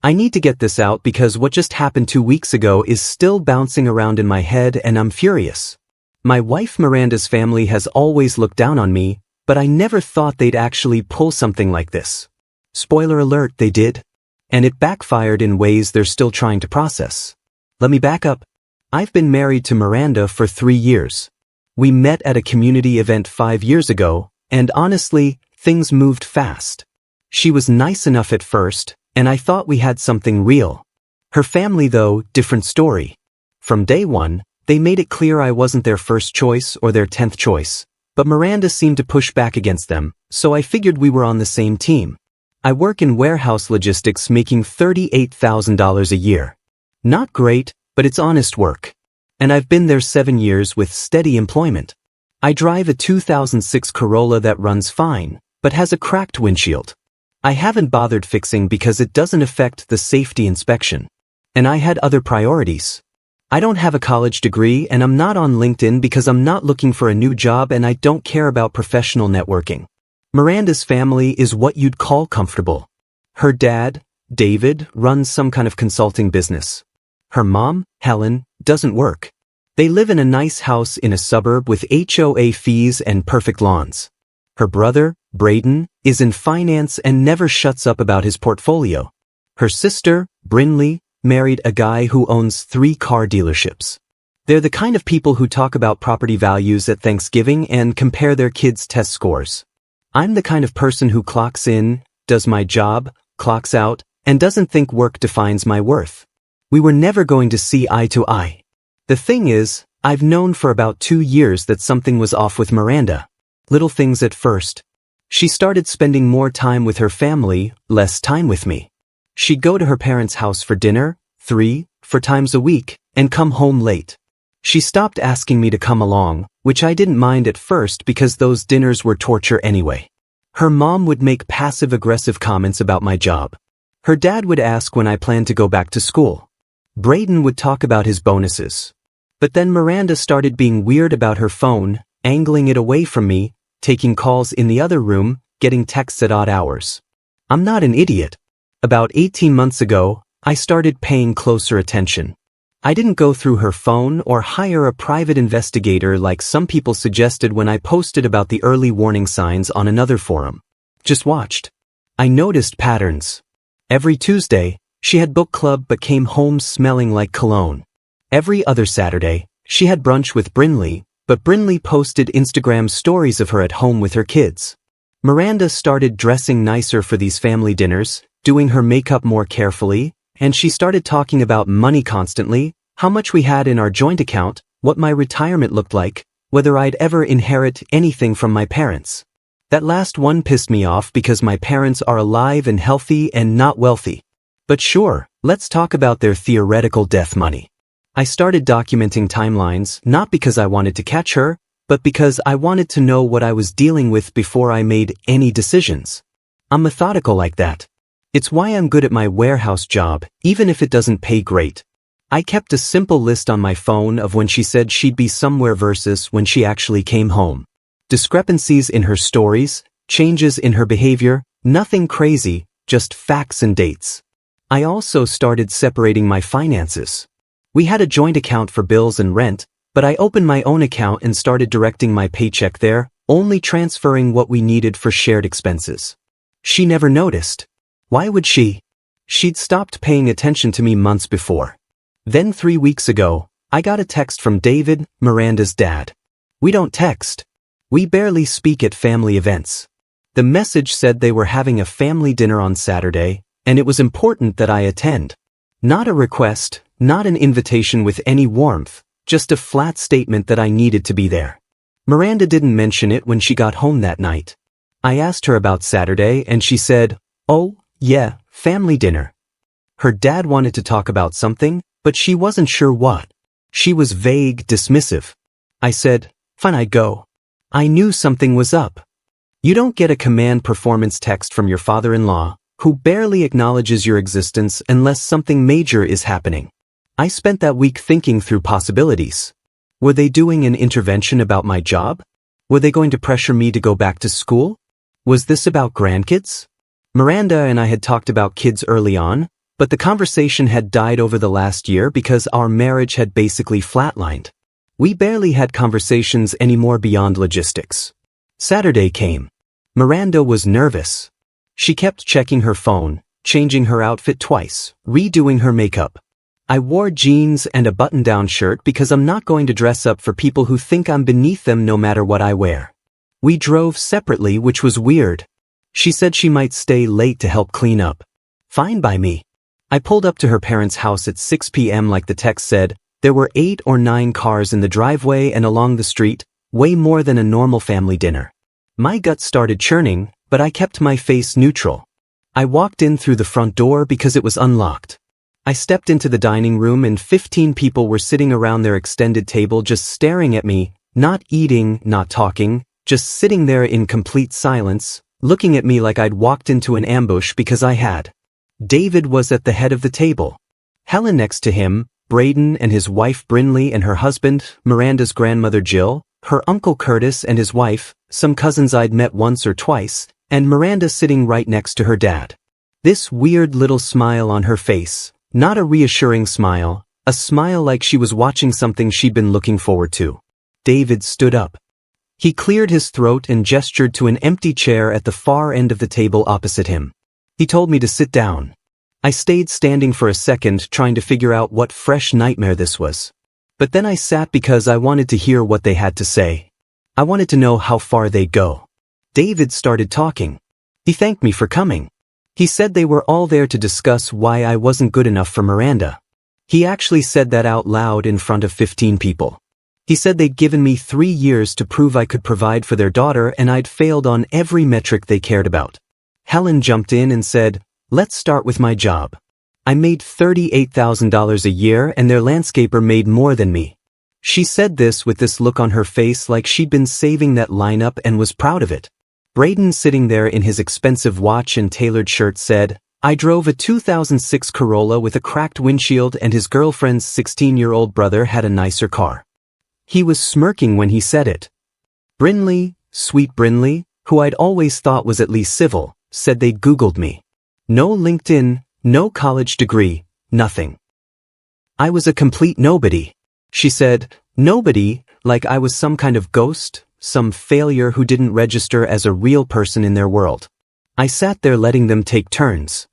I need to get this out because what just happened 2 weeks ago is still bouncing around in my head and I'm furious. My wife Miranda's family has always looked down on me, but I never thought they'd actually pull something like this. Spoiler alert, they did. And it backfired in ways they're still trying to process. Let me back up. I've been married to Miranda for 3 years. We met at a community event 5 years ago, and honestly, things moved fast. She was nice enough at first, and I thought we had something real. Her family, though, different story. From day one, they made it clear I wasn't their first choice or their 10th choice, but Miranda seemed to push back against them, so I figured we were on the same team. I work in warehouse logistics making $38,000 a year. Not great, but it's honest work. And I've been there 7 years with steady employment. I drive a 2006 Corolla that runs fine, but has a cracked windshield. I haven't bothered fixing because it doesn't affect the safety inspection. And I had other priorities. I don't have a college degree and I'm not on LinkedIn because I'm not looking for a new job and I don't care about professional networking. Miranda's family is what you'd call comfortable. Her dad, David, runs some kind of consulting business. Her mom, Helen, doesn't work. They live in a nice house in a suburb with HOA fees and perfect lawns. Her brother, Braden, is in finance and never shuts up about his portfolio. Her sister, Brinley, married a guy who owns 3 car dealerships. They're the kind of people who talk about property values at Thanksgiving and compare their kids' test scores. I'm the kind of person who clocks in, does my job, clocks out, and doesn't think work defines my worth. We were never going to see eye to eye. The thing is, I've known for about 2 years that something was off with Miranda. Little things at first. She started spending more time with her family, less time with me. She'd go to her parents' house for dinner, 3-4 times a week, and come home late. She stopped asking me to come along, which I didn't mind at first because those dinners were torture anyway. Her mom would make passive-aggressive comments about my job. Her dad would ask when I planned to go back to school. Braden would talk about his bonuses. But then Miranda started being weird about her phone, angling it away from me, taking calls in the other room, getting texts at odd hours. I'm not an idiot. About 18 months ago, I started paying closer attention. I didn't go through her phone or hire a private investigator like some people suggested when I posted about the early warning signs on another forum. Just watched. I noticed patterns. Every Tuesday, she had book club but came home smelling like cologne. Every other Saturday, she had brunch with Brinley, but Brinley posted Instagram stories of her at home with her kids. Miranda started dressing nicer for these family dinners, doing her makeup more carefully, and she started talking about money constantly, how much we had in our joint account, what my retirement looked like, whether I'd ever inherit anything from my parents. That last one pissed me off because my parents are alive and healthy and not wealthy. But sure, let's talk about their theoretical death money. I started documenting timelines not because I wanted to catch her, but because I wanted to know what I was dealing with before I made any decisions. I'm methodical like that. It's why I'm good at my warehouse job, even if it doesn't pay great. I kept a simple list on my phone of when she said she'd be somewhere versus when she actually came home. Discrepancies in her stories, changes in her behavior, nothing crazy, just facts and dates. I also started separating my finances. We had a joint account for bills and rent, but I opened my own account and started directing my paycheck there, only transferring what we needed for shared expenses. She never noticed. Why would she? She'd stopped paying attention to me months before. Then 3 weeks ago, I got a text from David, Miranda's dad. We don't text. We barely speak at family events. The message said they were having a family dinner on Saturday, and it was important that I attend. Not a request, not an invitation with any warmth, just a flat statement that I needed to be there. Miranda didn't mention it when she got home that night. I asked her about Saturday and she said, "Oh, yeah, family dinner." Her dad wanted to talk about something, but she wasn't sure what. She was vague, dismissive. I said, "Fine, I go." I knew something was up. You don't get a command performance text from your father-in-law, who barely acknowledges your existence unless something major is happening. I spent that week thinking through possibilities. Were they doing an intervention about my job? Were they going to pressure me to go back to school? Was this about grandkids? Miranda and I had talked about kids early on, But the conversation had died over the last year because our marriage had basically flatlined. We barely had conversations anymore beyond logistics. Saturday came. Miranda was nervous. She kept checking her phone, changing her outfit twice, redoing her makeup. I wore jeans and a button-down shirt because I'm not going to dress up for people who think I'm beneath them no matter what I wear. We drove separately, which was weird. She said she might stay late to help clean up. Fine by me. I pulled up to her parents' house at 6 p.m. like the text said. There were 8 or 9 cars in the driveway and along the street, way more than a normal family dinner. My gut started churning, but I kept my face neutral. I walked in through the front door because it was unlocked. I stepped into the dining room and 15 people were sitting around their extended table just staring at me, not eating, not talking, just sitting there in complete silence, looking at me like I'd walked into an ambush because I had. David was at the head of the table. Helen next to him, Braden and his wife Brinley and her husband, Miranda's grandmother Jill, her uncle Curtis and his wife, some cousins I'd met once or twice, and Miranda sitting right next to her dad. This weird little smile on her face, not a reassuring smile, a smile like she was watching something she'd been looking forward to. David stood up. He cleared his throat and gestured to an empty chair at the far end of the table opposite him. He told me to sit down. I stayed standing for a second trying to figure out what fresh nightmare this was. But then I sat because I wanted to hear what they had to say. I wanted to know how far they'd go. David started talking. He thanked me for coming. He said they were all there to discuss why I wasn't good enough for Miranda. He actually said that out loud in front of 15 people. He said they'd given me 3 years to prove I could provide for their daughter and I'd failed on every metric they cared about. Helen jumped in and said, "Let's start with my job. I made $38,000 a year and their landscaper made more than me." She said this with this look on her face like she'd been saving that lineup and was proud of it. Braden, sitting there in his expensive watch and tailored shirt, said, "I drove a 2006 Corolla with a cracked windshield and his girlfriend's 16-year-old brother had a nicer car." He was smirking when he said it. Brinley, sweet Brinley, who I'd always thought was at least civil, said they'd Googled me. No LinkedIn, no college degree, nothing. I was a complete nobody. She said, nobody, like I was some kind of ghost, some failure who didn't register as a real person in their world. I sat there letting them take turns.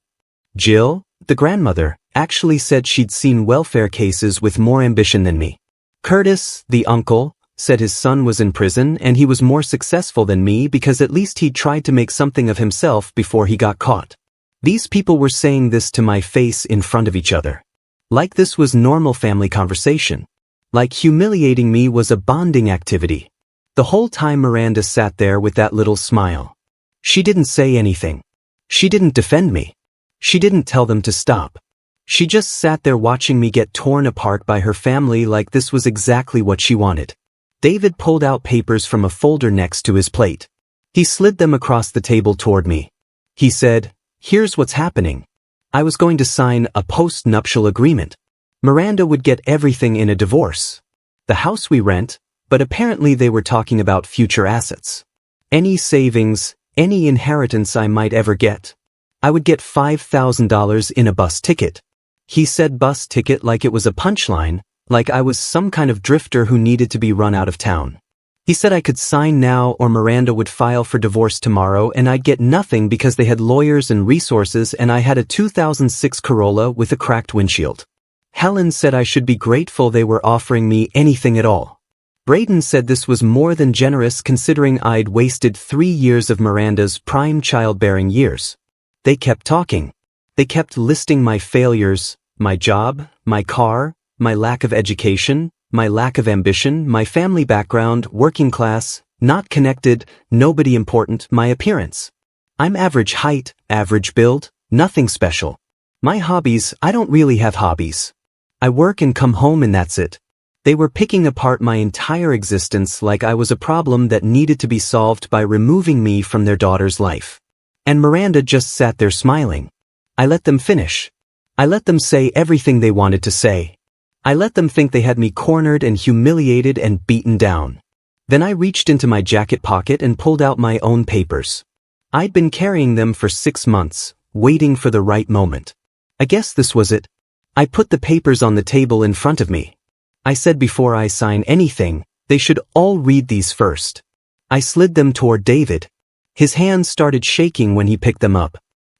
Jill, the grandmother, actually said she'd seen welfare cases with more ambition than me. Curtis, the uncle, said his son was in prison and he was more successful than me because at least he tried to make something of himself before he got caught. These people were saying this to my face in front of each other. Like this was normal family conversation. Like humiliating me was a bonding activity. The whole time Miranda sat there with that little smile. She didn't say anything. She didn't defend me. She didn't tell them to stop. She just sat there watching me get torn apart by her family like this was exactly what she wanted. David pulled out papers from a folder next to his plate. He slid them across the table toward me. He said, "Here's what's happening. I was going to sign a post-nuptial agreement. Miranda would get everything in a divorce. The house we rent, but apparently they were talking about future assets. Any savings, any inheritance I might ever get. I would get $5,000 in a bus ticket." He said bus ticket like it was a punchline, like I was some kind of drifter who needed to be run out of town. He said I could sign now or Miranda would file for divorce tomorrow and I'd get nothing because they had lawyers and resources and I had a 2006 Corolla with a cracked windshield. Helen said I should be grateful they were offering me anything at all. Braden said this was more than generous considering I'd wasted 3 years of Miranda's prime childbearing years. They kept talking. They kept listing my failures, my job, my car, my lack of education, my lack of ambition, my family background, working class, not connected, nobody important, my appearance. I'm average height, average build, nothing special. My hobbies, I don't really have hobbies. I work and come home and that's it. They were picking apart my entire existence like I was a problem that needed to be solved by removing me from their daughter's life. And Miranda just sat there smiling. I let them finish. I let them say everything they wanted to say. I let them think they had me cornered and humiliated and beaten down. Then I reached into my jacket pocket and pulled out my own papers. I'd been carrying them for 6 months, waiting for the right moment. I guess this was it. I put the papers on the table in front of me. I said before I sign anything, they should all read these first. I slid them toward David. His hands started shaking when he picked them up.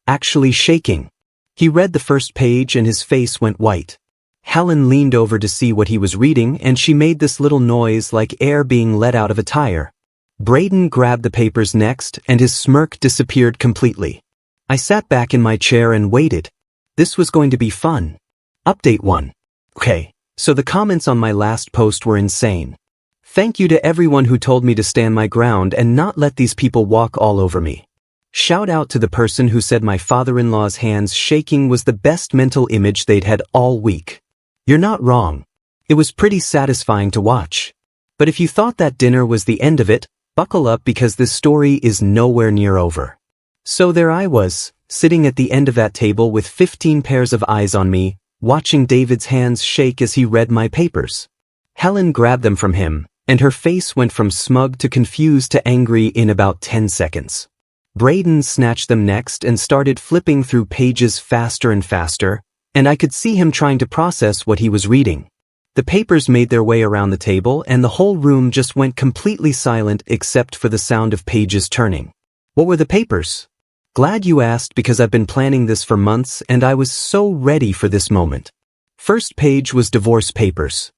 Actually shaking. He read the first page and his face went white. Helen leaned over to see what he was reading and she made this little noise like air being let out of a tire. Braden grabbed the papers next and his smirk disappeared completely. I sat back in my chair and waited. This was going to be fun. Update 1. Okay, so the comments on my last post were insane. Thank you to everyone who told me to stand my ground and not let these people walk all over me. Shout out to the person who said my father-in-law's hands shaking was the best mental image they'd had all week. You're not wrong. It was pretty satisfying to watch. But if you thought that dinner was the end of it, buckle up because this story is nowhere near over. So there I was, sitting at the end of that table with 15 pairs of eyes on me, watching David's hands shake as he read my papers. Helen grabbed them from him, and her face went from smug to confused to angry in about 10 seconds. Braden snatched them next and started flipping through pages faster and faster, and I could see him trying to process what he was reading. The papers made their way around the table and the whole room just went completely silent except for the sound of pages turning. What were the papers? Glad you asked because I've been planning this for months and I was so ready for this moment. First page was divorce papers.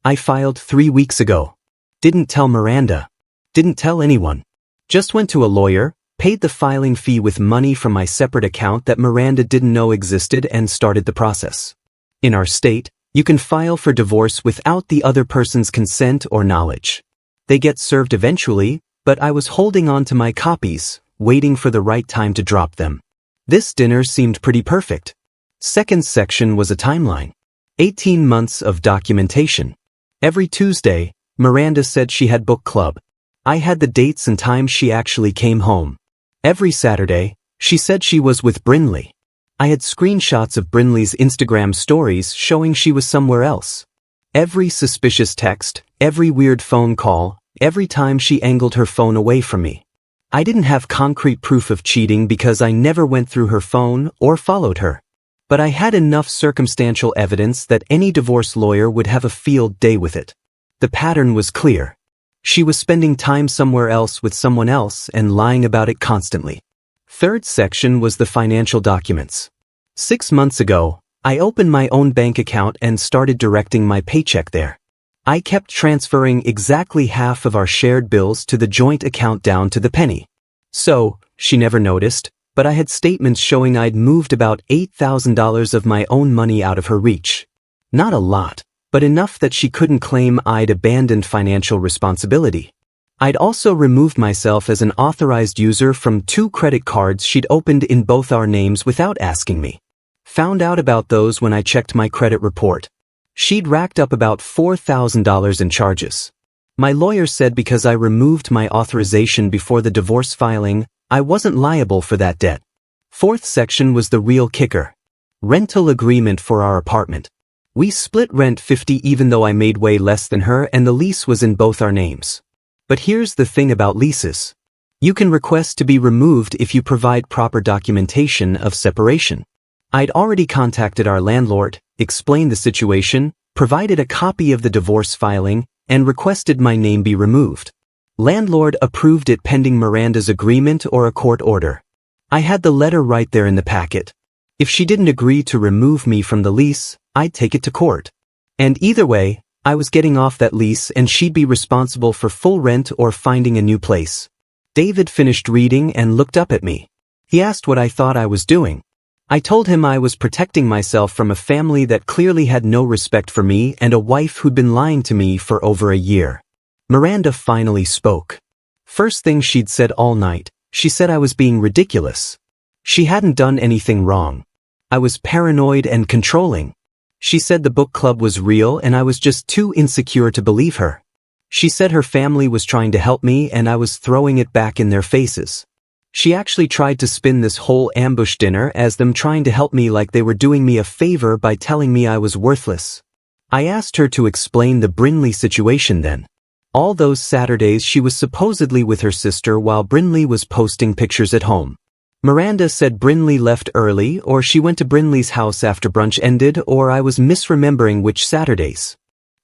I filed 3 weeks ago. Didn't tell Miranda. Didn't tell anyone. Just went to a lawyer, paid the filing fee with money from my separate account that Miranda didn't know existed and started the process. In our state, you can file for divorce without the other person's consent or knowledge. They get served eventually, but I was holding on to my copies, waiting for the right time to drop them. This dinner seemed pretty perfect. Second section was a timeline. 18 months of documentation. Every Tuesday, Miranda said she had book club. I had the dates and times she actually came home. Every Saturday, she said she was with Brinley. I had screenshots of Brinley's Instagram stories showing she was somewhere else. Every suspicious text, every weird phone call, every time she angled her phone away from me. I didn't have concrete proof of cheating because I never went through her phone or followed her. But I had enough circumstantial evidence that any divorce lawyer would have a field day with it. The pattern was clear. She was spending time somewhere else with someone else and lying about it constantly. Third section was the financial documents. 6 months ago, I opened my own bank account and started directing my paycheck there. I kept transferring exactly half of our shared bills to the joint account down to the penny. So, she never noticed, but I had statements showing I'd moved about $8,000 of my own money out of her reach. Not a lot, but enough that she couldn't claim I'd abandoned financial responsibility. I'd also removed myself as an authorized user from 2 credit cards she'd opened in both our names without asking me. Found out about those when I checked my credit report. She'd racked up about $4,000 in charges. My lawyer said because I removed my authorization before the divorce filing, I wasn't liable for that debt. Fourth section was the real kicker. Rental agreement for our apartment. We split rent 50 even though I made way less than her and the lease was in both our names. But here's the thing about leases. You can request to be removed if you provide proper documentation of separation. I'd already contacted our landlord, explained the situation, provided a copy of the divorce filing, and requested my name be removed. Landlord approved it pending Miranda's agreement or a court order. I had the letter right there in the packet. If she didn't agree to remove me from the lease, I'd take it to court. And either way, I was getting off that lease and she'd be responsible for full rent or finding a new place. David finished reading and looked up at me. He asked what I thought I was doing. I told him I was protecting myself from a family that clearly had no respect for me and a wife who'd been lying to me for over a year. Miranda finally spoke. First thing she'd said all night, she said I was being ridiculous. She hadn't done anything wrong. I was paranoid and controlling. She said the book club was real and I was just too insecure to believe her. She said her family was trying to help me and I was throwing it back in their faces. She actually tried to spin this whole ambush dinner as them trying to help me like they were doing me a favor by telling me I was worthless. I asked her to explain the Brinley situation then. All those Saturdays she was supposedly with her sister while Brinley was posting pictures at home. Miranda said Brinley left early, or she went to Brinley's house after brunch ended, or I was misremembering which Saturdays.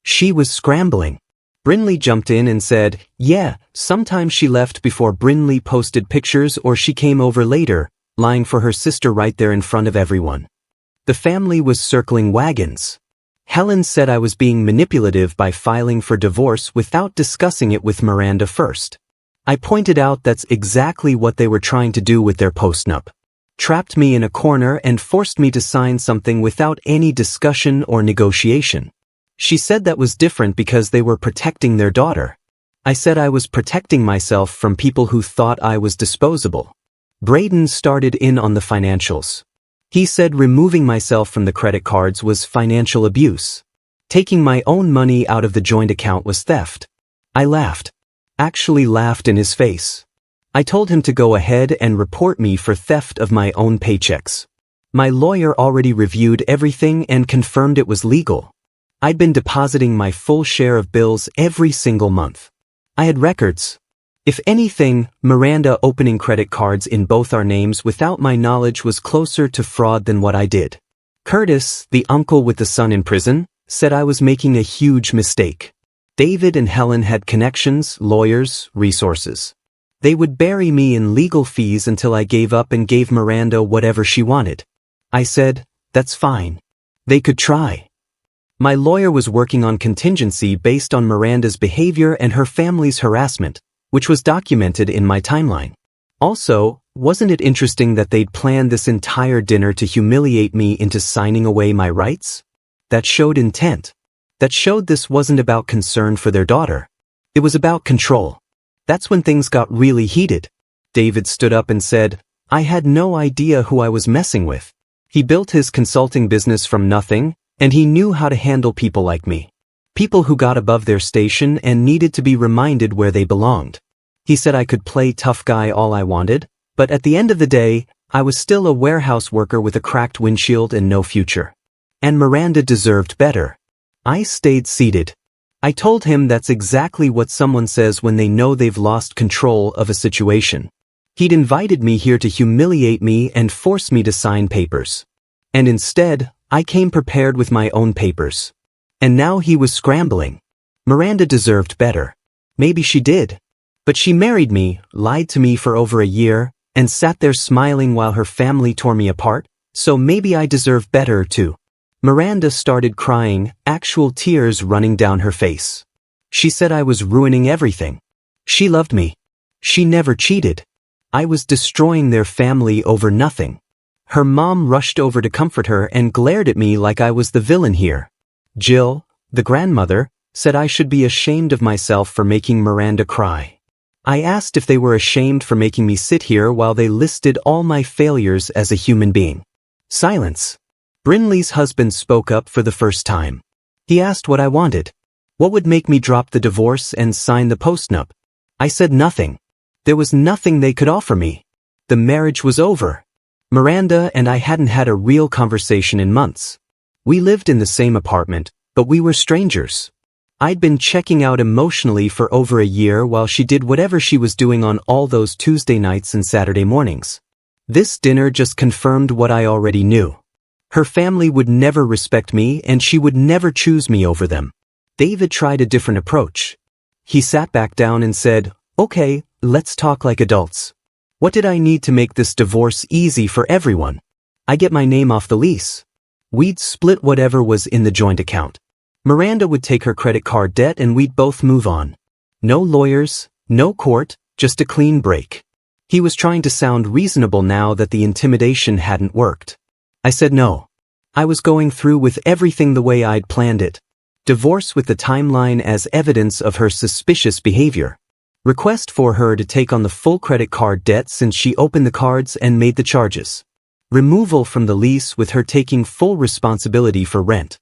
She was scrambling. Brinley jumped in and said, yeah, sometimes she left before Brinley posted pictures or she came over later, lying for her sister right there in front of everyone. The family was circling wagons. Helen said I was being manipulative by filing for divorce without discussing it with Miranda first. I pointed out that's exactly what they were trying to do with their postnup. Trapped me in a corner and forced me to sign something without any discussion or negotiation. She said that was different because they were protecting their daughter. I said I was protecting myself from people who thought I was disposable. Braden started in on the financials. He said removing myself from the credit cards was financial abuse. Taking my own money out of the joint account was theft. I laughed. Actually laughed in his face. I told him to go ahead and report me for theft of my own paychecks. My lawyer already reviewed everything and confirmed it was legal. I'd been depositing my full share of bills every single month. I had records. If anything, Miranda opening credit cards in both our names without my knowledge was closer to fraud than what I did. Curtis, the uncle with the son in prison, said I was making a huge mistake. David and Helen had connections, lawyers, resources. They would bury me in legal fees until I gave up and gave Miranda whatever she wanted. I said, that's fine. They could try. My lawyer was working on contingency based on Miranda's behavior and her family's harassment, which was documented in my timeline. Also, wasn't it interesting that they'd planned this entire dinner to humiliate me into signing away my rights? That showed intent. That showed this wasn't about concern for their daughter. It was about control. That's when things got really heated. David stood up and said, I had no idea who I was messing with. He built his consulting business from nothing, and he knew how to handle people like me. People who got above their station and needed to be reminded where they belonged. He said I could play tough guy all I wanted, but at the end of the day, I was still a warehouse worker with a cracked windshield and no future. And Miranda deserved better. I stayed seated. I told him that's exactly what someone says when they know they've lost control of a situation. He'd invited me here to humiliate me and force me to sign papers. And instead, I came prepared with my own papers. And now he was scrambling. Miranda deserved better. Maybe she did. But she married me, lied to me for over a year, and sat there smiling while her family tore me apart, so maybe I deserve better too. Miranda started crying, actual tears running down her face. She said I was ruining everything. She loved me. She never cheated. I was destroying their family over nothing. Her mom rushed over to comfort her and glared at me like I was the villain here. Jill, the grandmother, said I should be ashamed of myself for making Miranda cry. I asked if they were ashamed for making me sit here while they listed all my failures as a human being. Silence. Brinley's husband spoke up for the first time. He asked what I wanted. What would make me drop the divorce and sign the postnup? I said nothing. There was nothing they could offer me. The marriage was over. Miranda and I hadn't had a real conversation in months. We lived in the same apartment, but we were strangers. I'd been checking out emotionally for over a year while she did whatever she was doing on all those Tuesday nights and Saturday mornings. This dinner just confirmed what I already knew. Her family would never respect me and she would never choose me over them. David tried a different approach. He sat back down and said, okay, let's talk like adults. What did I need to make this divorce easy for everyone? I get my name off the lease. We'd split whatever was in the joint account. Miranda would take her credit card debt and we'd both move on. No lawyers, no court, just a clean break. He was trying to sound reasonable now that the intimidation hadn't worked. I said no. I was going through with everything the way I'd planned it. Divorce with the timeline as evidence of her suspicious behavior. Request for her to take on the full credit card debt since she opened the cards and made the charges. Removal from the lease with her taking full responsibility for rent.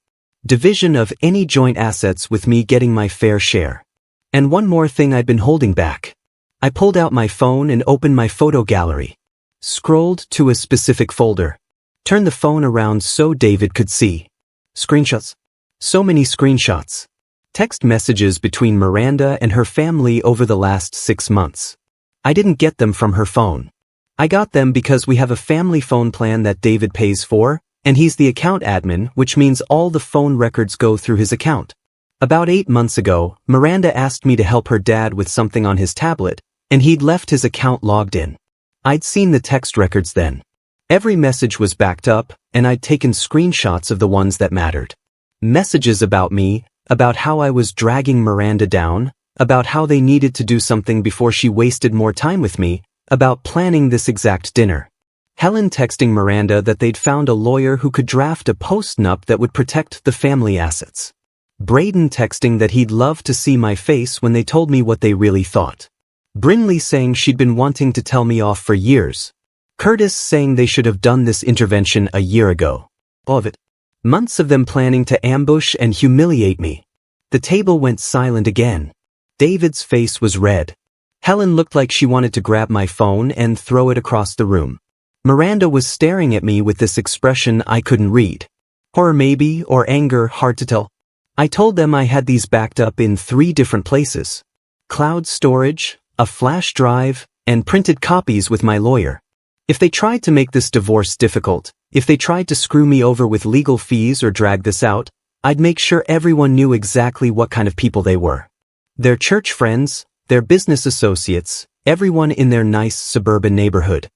Division of any joint assets with me getting my fair share. And one more thing I'd been holding back. I pulled out my phone and opened my photo gallery. Scrolled to a specific folder. Turned the phone around so David could see. Screenshots. So many screenshots. Text messages between Miranda and her family over the last 6 months. I didn't get them from her phone. I got them because we have a family phone plan that David pays for, and he's the account admin, which means all the phone records go through his account. About 8 months ago, Miranda asked me to help her dad with something on his tablet, and he'd left his account logged in. I'd seen the text records then. Every message was backed up, and I'd taken screenshots of the ones that mattered. Messages about me, about how I was dragging Miranda down, about how they needed to do something before she wasted more time with me, about planning this exact dinner. Helen texting Miranda that they'd found a lawyer who could draft a post-nup that would protect the family assets. Braden texting that he'd love to see my face when they told me what they really thought. Brinley saying she'd been wanting to tell me off for years. Curtis saying they should have done this intervention a year ago. All of it. Months of them planning to ambush and humiliate me. The table went silent again. David's face was red. Helen looked like she wanted to grab my phone and throw it across the room. Miranda was staring at me with this expression I couldn't read. Horror maybe, or anger, hard to tell. I told them I had these backed up in 3 different places. Cloud storage, a flash drive, and printed copies with my lawyer. If they tried to make this divorce difficult, if they tried to screw me over with legal fees or drag this out, I'd make sure everyone knew exactly what kind of people they were. Their church friends, their business associates, everyone in their nice suburban neighborhood.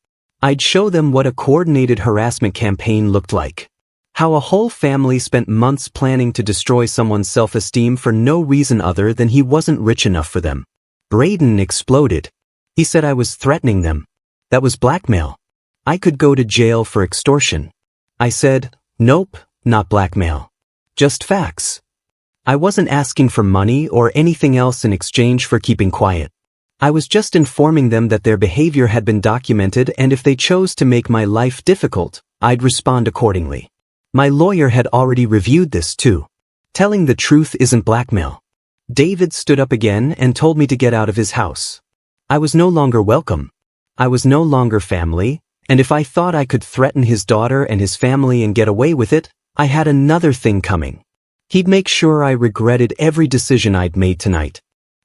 I'd show them what a coordinated harassment campaign looked like. How a whole family spent months planning to destroy someone's self-esteem for no reason other than he wasn't rich enough for them. Braden exploded. He said I was threatening them. That was blackmail. I could go to jail for extortion. I said, nope, not blackmail. Just facts. I wasn't asking for money or anything else in exchange for keeping quiet. I was just informing them that their behavior had been documented, and if they chose to make my life difficult, I'd respond accordingly. My lawyer had already reviewed this too. Telling the truth isn't blackmail. David stood up again and told me to get out of his house. I was no longer welcome. I was no longer family, and if I thought I could threaten his daughter and his family and get away with it, I had another thing coming. He'd make sure I regretted every decision I'd made tonight.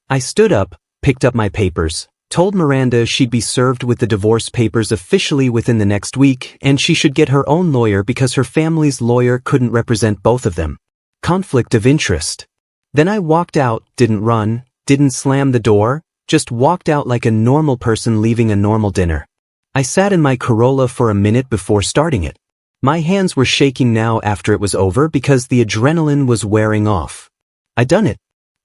I stood up, picked up my papers, told Miranda she'd be served with the divorce papers officially within the next week, and she should get her own lawyer because her family's lawyer couldn't represent both of them. Conflict of interest. Then I walked out, didn't run, didn't slam the door, just walked out like a normal person leaving a normal dinner. I sat in my Corolla for a minute before starting it. My hands were shaking now after it was over because the adrenaline was wearing off. I'd done it.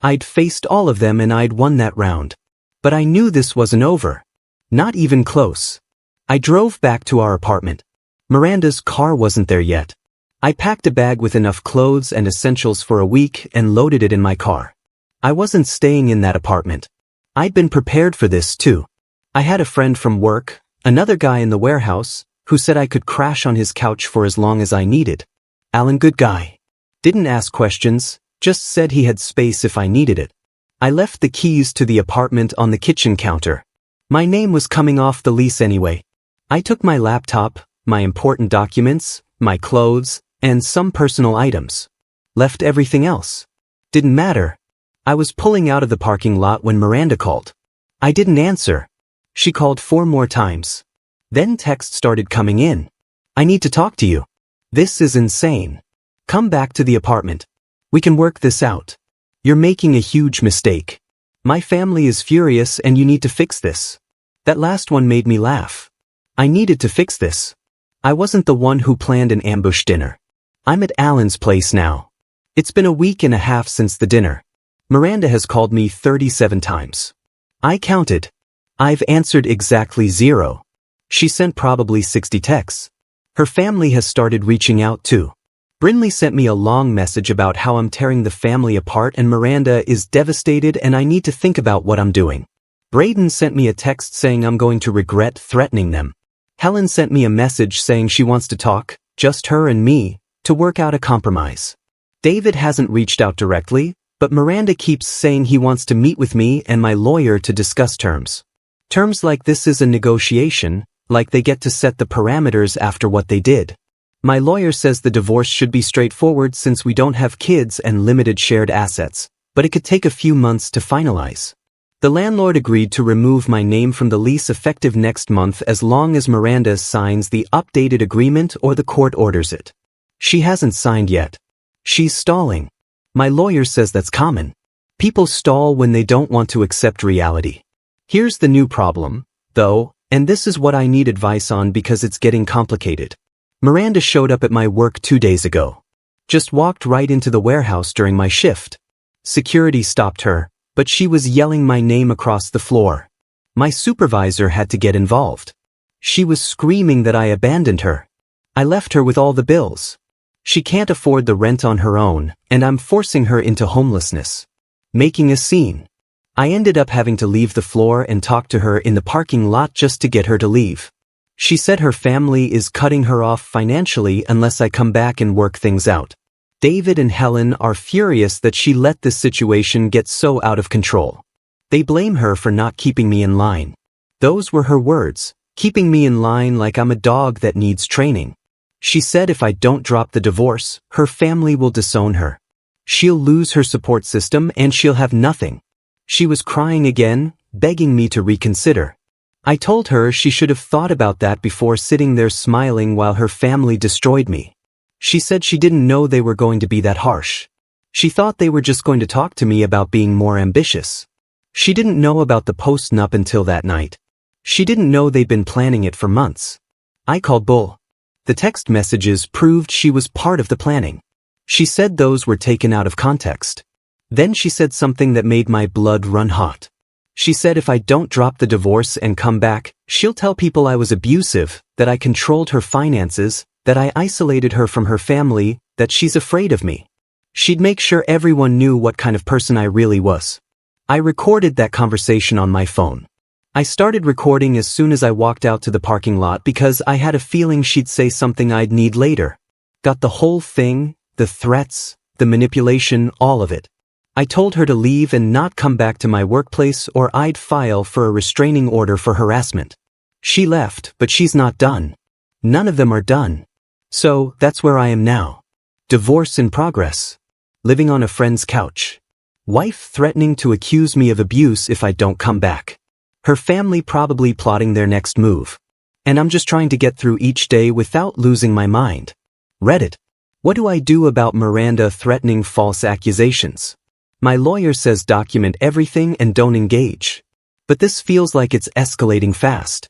I'd faced all of them and I'd won that round. But I knew this wasn't over. Not even close. I drove back to our apartment. Miranda's car wasn't there yet. I packed a bag with enough clothes and essentials for a week and loaded it in my car. I wasn't staying in that apartment. I'd been prepared for this too. I had a friend from work, another guy in the warehouse, who said I could crash on his couch for as long as I needed. Alan, good guy. Didn't ask questions, just said he had space if I needed it. I left the keys to the apartment on the kitchen counter. My name was coming off the lease anyway. I took my laptop, my important documents, my clothes, and some personal items. Left everything else. Didn't matter. I was pulling out of the parking lot when Miranda called. I didn't answer. She called 4 more times. Then texts started coming in. I need to talk to you. This is insane. Come back to the apartment. We can work this out. You're making a huge mistake. My family is furious and you need to fix this. That last one made me laugh. I needed to fix this. I wasn't the one who planned an ambush dinner. I'm at Alan's place now. It's been a week and a half since the dinner. Miranda has called me 37 times. I counted. I've answered exactly 0. She sent probably 60 texts. Her family has started reaching out too. Brinley sent me a long message about how I'm tearing the family apart and Miranda is devastated and I need to think about what I'm doing. Braden sent me a text saying I'm going to regret threatening them. Helen sent me a message saying she wants to talk, just her and me, to work out a compromise. David hasn't reached out directly, but Miranda keeps saying he wants to meet with me and my lawyer to discuss terms. Terms like this is a negotiation, like they get to set the parameters after what they did. My lawyer says the divorce should be straightforward since we don't have kids and limited shared assets, but it could take a few months to finalize. The landlord agreed to remove my name from the lease effective next month as long as Miranda signs the updated agreement or the court orders it. She hasn't signed yet. She's stalling. My lawyer says that's common. People stall when they don't want to accept reality. Here's the new problem, though, and this is what I need advice on because it's getting complicated. Miranda showed up at my work 2 days ago. Just walked right into the warehouse during my shift. Security stopped her, but she was yelling my name across the floor. My supervisor had to get involved. She was screaming that I abandoned her. I left her with all the bills. She can't afford the rent on her own, and I'm forcing her into homelessness. Making a scene. I ended up having to leave the floor and talk to her in the parking lot just to get her to leave. She said her family is cutting her off financially unless I come back and work things out. David and Helen are furious that she let this situation get so out of control. They blame her for not keeping me in line. Those were her words, keeping me in line like I'm a dog that needs training. She said if I don't drop the divorce, her family will disown her. She'll lose her support system and she'll have nothing. She was crying again, begging me to reconsider. I told her she should have thought about that before sitting there smiling while her family destroyed me. She said she didn't know they were going to be that harsh. She thought they were just going to talk to me about being more ambitious. She didn't know about the post-nup until that night. She didn't know they'd been planning it for months. I called bull. The text messages proved she was part of the planning. She said those were taken out of context. Then she said something that made my blood run hot. She said if I don't drop the divorce and come back, she'll tell people I was abusive, that I controlled her finances, that I isolated her from her family, that she's afraid of me. She'd make sure everyone knew what kind of person I really was. I recorded that conversation on my phone. I started recording as soon as I walked out to the parking lot because I had a feeling she'd say something I'd need later. Got the whole thing, the threats, the manipulation, all of it. I told her to leave and not come back to my workplace or I'd file for a restraining order for harassment. She left, but she's not done. None of them are done. So, that's where I am now. Divorce in progress. Living on a friend's couch. Wife threatening to accuse me of abuse if I don't come back. Her family probably plotting their next move. And I'm just trying to get through each day without losing my mind. Reddit. What do I do about Miranda threatening false accusations? My lawyer says document everything and don't engage. But this feels like it's escalating fast.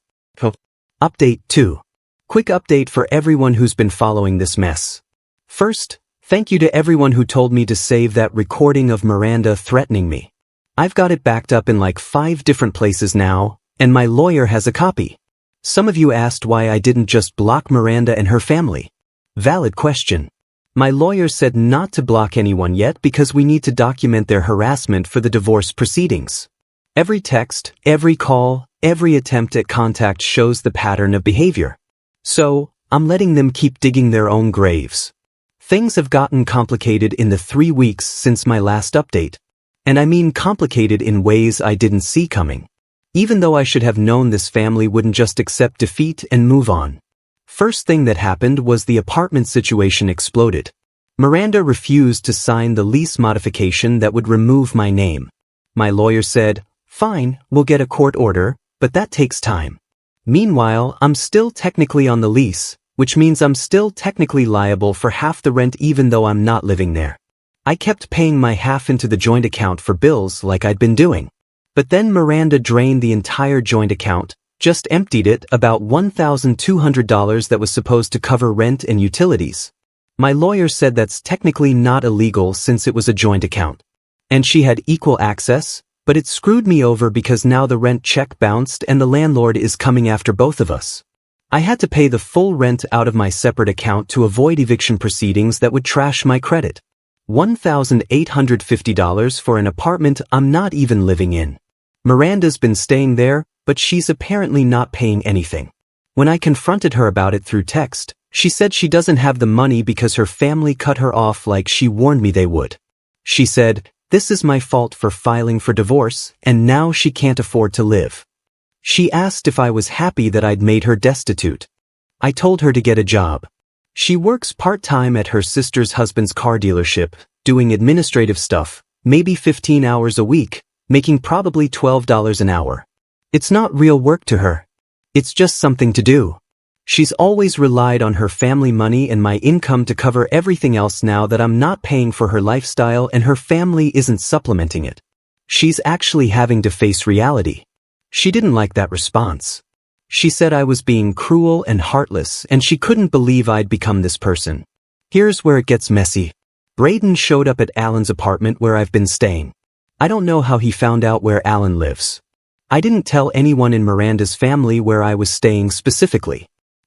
Update 2. Quick update for everyone who's been following this mess. First, thank you to everyone who told me to save that recording of Miranda threatening me. I've got it backed up in like 5 different places now, and my lawyer has a copy. Some of you asked why I didn't just block Miranda and her family. Valid question. My lawyer said not to block anyone yet because we need to document their harassment for the divorce proceedings. Every text, every call, every attempt at contact shows the pattern of behavior. So, I'm letting them keep digging their own graves. Things have gotten complicated in the 3 weeks since my last update. And I mean complicated in ways I didn't see coming. Even though I should have known this family wouldn't just accept defeat and move on. First thing that happened was the apartment situation exploded. Miranda refused to sign the lease modification that would remove my name. My lawyer said, fine, we'll get a court order, but that takes time. Meanwhile, I'm still technically on the lease, which means I'm still technically liable for half the rent even though I'm not living there. I kept paying my half into the joint account for bills like I'd been doing. But then Miranda drained the entire joint account, just emptied it, about $1,200 that was supposed to cover rent and utilities. My lawyer said that's technically not illegal since it was a joint account. And she had equal access, but it screwed me over because now the rent check bounced and the landlord is coming after both of us. I had to pay the full rent out of my separate account to avoid eviction proceedings that would trash my credit. $1,850 for an apartment I'm not even living in. Miranda's been staying there, but she's apparently not paying anything. When I confronted her about it through text, she said she doesn't have the money because her family cut her off like she warned me they would. She said, this is my fault for filing for divorce, and now she can't afford to live. She asked if I was happy that I'd made her destitute. I told her to get a job. She works part-time at her sister's husband's car dealership, doing administrative stuff, maybe 15 hours a week, making probably $12 an hour. It's not real work to her. It's just something to do. She's always relied on her family money and my income to cover everything else now that I'm not paying for her lifestyle and her family isn't supplementing it. She's actually having to face reality. She didn't like that response. She said I was being cruel and heartless and she couldn't believe I'd become this person. Here's where it gets messy. Braden showed up at Alan's apartment where I've been staying. I don't know how he found out where Alan lives. I didn't tell anyone in Miranda's family where I was staying specifically.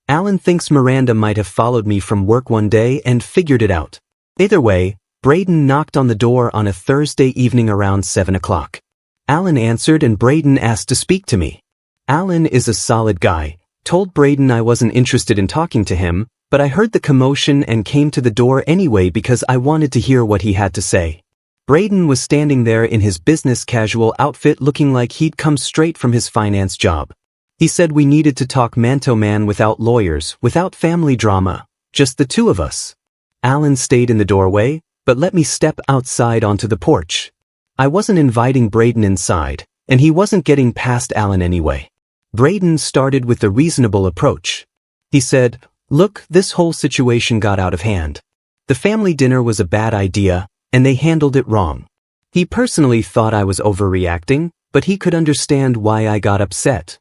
Alan thinks Miranda might have followed me from work one day and figured it out. Either way, Braden knocked on the door on a Thursday evening around 7 o'clock. Alan answered and Braden asked to speak to me. Alan is a solid guy, told Braden I wasn't interested in talking to him, but I heard the commotion and came to the door anyway because I wanted to hear what he had to say. Braden was standing there in his business casual outfit looking like he'd come straight from his finance job. He said we needed to talk man-to-man without lawyers, without family drama, just the two of us. Alan stayed in the doorway, but let me step outside onto the porch. I wasn't inviting Braden inside, and he wasn't getting past Alan anyway. Braden started with the reasonable approach. He said, "Look, this whole situation got out of hand. The family dinner was a bad idea, and they handled it wrong." He personally thought I was overreacting, but he could understand why I got upset.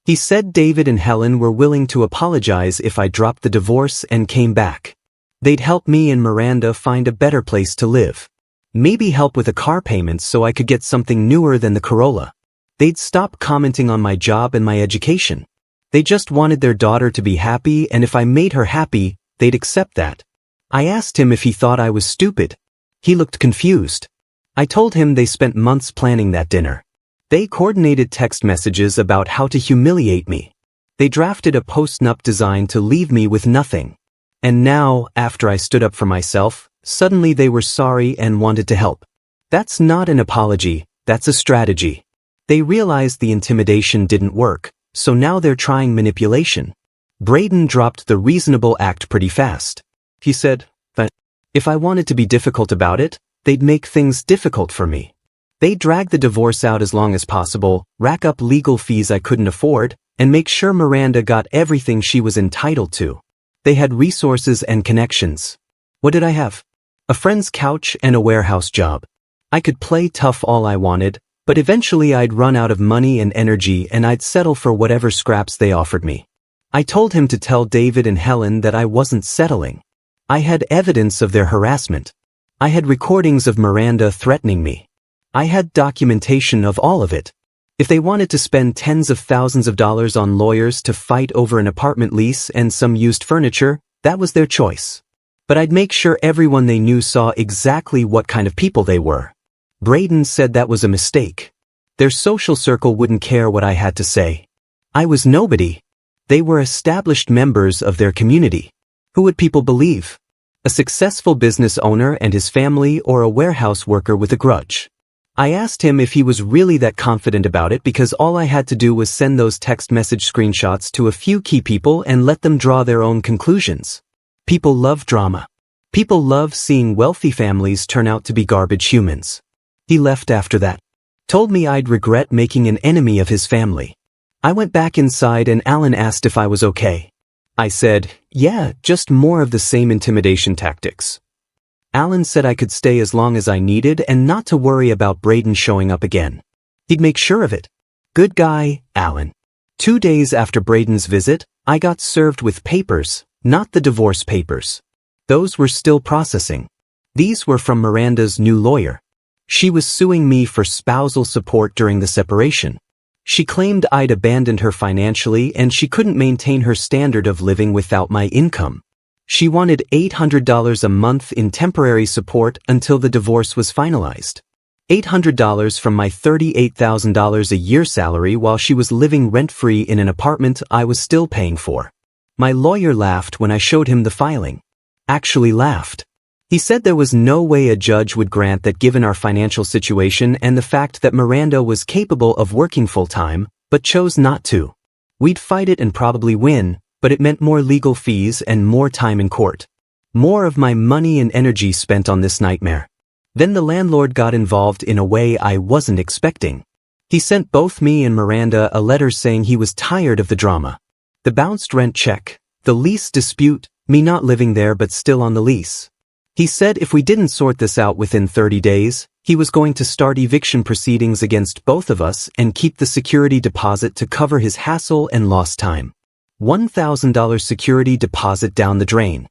He said David and Helen were willing to apologize if I dropped the divorce and came back. They'd help me and Miranda find a better place to live. Maybe help with a car payment so I could get something newer than the Corolla. They'd stop commenting on my job and my education. They just wanted their daughter to be happy, and if I made her happy, they'd accept that. I asked him if he thought I was stupid. He looked confused. I told him they spent months planning that dinner. They coordinated text messages about how to humiliate me. They drafted a post-nup design to leave me with nothing. And now, after I stood up for myself, suddenly they were sorry and wanted to help. That's not an apology, that's a strategy. They realized the intimidation didn't work, so now they're trying manipulation. Braden dropped the reasonable act pretty fast. He said, "But if I wanted to be difficult about it, they'd make things difficult for me. They'd drag the divorce out as long as possible, rack up legal fees I couldn't afford, and make sure Miranda got everything she was entitled to. They had resources and connections. What did I have? A friend's couch and a warehouse job. I could play tough all I wanted, but eventually I'd run out of money and energy and I'd settle for whatever scraps they offered me. I told him to tell David and Helen that I wasn't settling. I had evidence of their harassment. I had recordings of Miranda threatening me. I had documentation of all of it. If they wanted to spend tens of thousands of dollars on lawyers to fight over an apartment lease and some used furniture, that was their choice. But I'd make sure everyone they knew saw exactly what kind of people they were. Braden said that was a mistake. Their social circle wouldn't care what I had to say. I was nobody. They were established members of their community. Who would people believe? A successful business owner and his family, or a warehouse worker with a grudge? I asked him if he was really that confident about it because all I had to do was send those text message screenshots to a few key people and let them draw their own conclusions. People love drama. People love seeing wealthy families turn out to be garbage humans. He left after that. Told me I'd regret making an enemy of his family. I went back inside and Alan asked if I was okay. I said, "Yeah, just more of the same intimidation tactics." Alan said I could stay as long as I needed and not to worry about Braden showing up again. He'd make sure of it. Good guy, Alan. 2 days after Braden's visit, I got served with papers, not the divorce papers. Those were still processing. These were from Miranda's new lawyer. She was suing me for spousal support during the separation. She claimed I'd abandoned her financially and she couldn't maintain her standard of living without my income. She wanted $800 a month in temporary support until the divorce was finalized. $800 from my $38,000 a year salary while she was living rent-free in an apartment I was still paying for. My lawyer laughed when I showed him the filing. Actually laughed. He said there was no way a judge would grant that given our financial situation and the fact that Miranda was capable of working full-time, but chose not to. We'd fight it and probably win, but it meant more legal fees and more time in court. More of my money and energy spent on this nightmare. Then the landlord got involved in a way I wasn't expecting. He sent both me and Miranda a letter saying he was tired of the drama. The bounced rent check, the lease dispute, me not living there but still on the lease. He said if we didn't sort this out within 30 days, he was going to start eviction proceedings against both of us and keep the security deposit to cover his hassle and lost time. $1,000 security deposit down the drain.